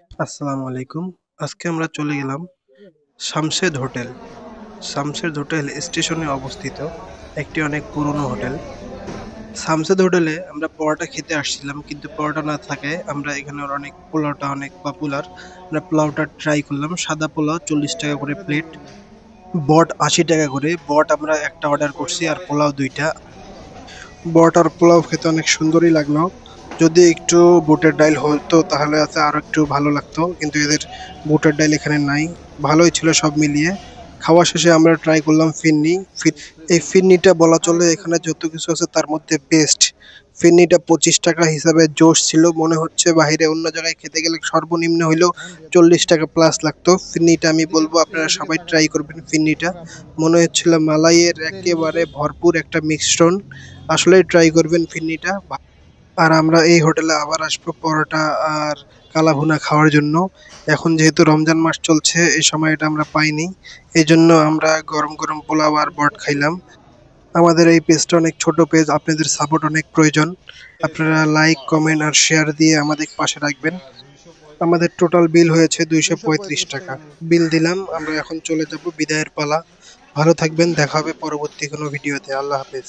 আসসালামু আলাইকুম। আজকে আমরা চলে গেলাম শামশেদ হোটেল। শামশেদ হোটেল স্টেশনে অবস্থিত একটি অনেক পুরনো হোটেল। শামশেদ হোটেলে আমরা পরোটা খেতে আসছিলাম, কিন্তু পরোটা না থাকায় আমরা এখানের অনেক পোলাওটা অনেক পপুলার। আমরা পোলাওটা ট্রাই করলাম। সাদা পোলাও 40 টাকা করে প্লেট, বট 80 টাকা করে। বট আমরা একটা অর্ডার করছি আর পোলাও দুইটা। বট আর পোলাও খেতে অনেক সুন্দরই লাগলো। যদি একটু বুটের ডাল হতো তাহলে আছে আরো একটু ভালো লাগতো, কিন্তু এদের বুটের ডাল এখানে নাই। ভালোই ছিল সব মিলিয়ে। খাওয়া শেষে আমরা ট্রাই করলাম ফিরনি। এই ফিরনিটা বলা চলে এখানে যত কিছু আছে তার মধ্যে বেস্ট। ফিরনিটা 25 টাকা হিসাবে জোশ ছিল। মনে হচ্ছে বাইরে অন্য জায়গায় খেতে গেলে সর্বনিম্ন হইলেও 40 টাকা প্লাস লাগতো। ফিরনিটা আমি বলবো আপনারা সবাই ট্রাই করবেন। ফিরনিটা মনে হচ্ছিল মালাইয়ের একেবারে ভরপুর একটা মিশ্রণ। আসলেই ট্রাই করবেন ফিরনিটা। আর আমরা এই হোটেলে আবার আসবো পরোটা আর কালাভুনা খাওয়ার জন্য। এখন যেহেতু রমজান মাস চলছে, এই সময় এটা আমরা পাইনি, এই জন্য আমরা গরম গরম পোলাও আর বট খাইলাম। আমাদের এই পেজটা অনেক ছোট পেজ, আপনাদের সাপোর্ট অনেক প্রয়োজন। আপনারা লাইক কমেন্ট আর শেয়ার দিয়ে আমাদের পাশে রাখবেন। আমাদের টোটাল বিল হয়েছে 235 টাকা। বিল দিলাম, আমরা এখন চলে যাব, বিদায়ের পালা। ভালো থাকবেন, দেখা হবে পরবর্তী কোনো ভিডিওতে। আল্লাহ হাফেজ।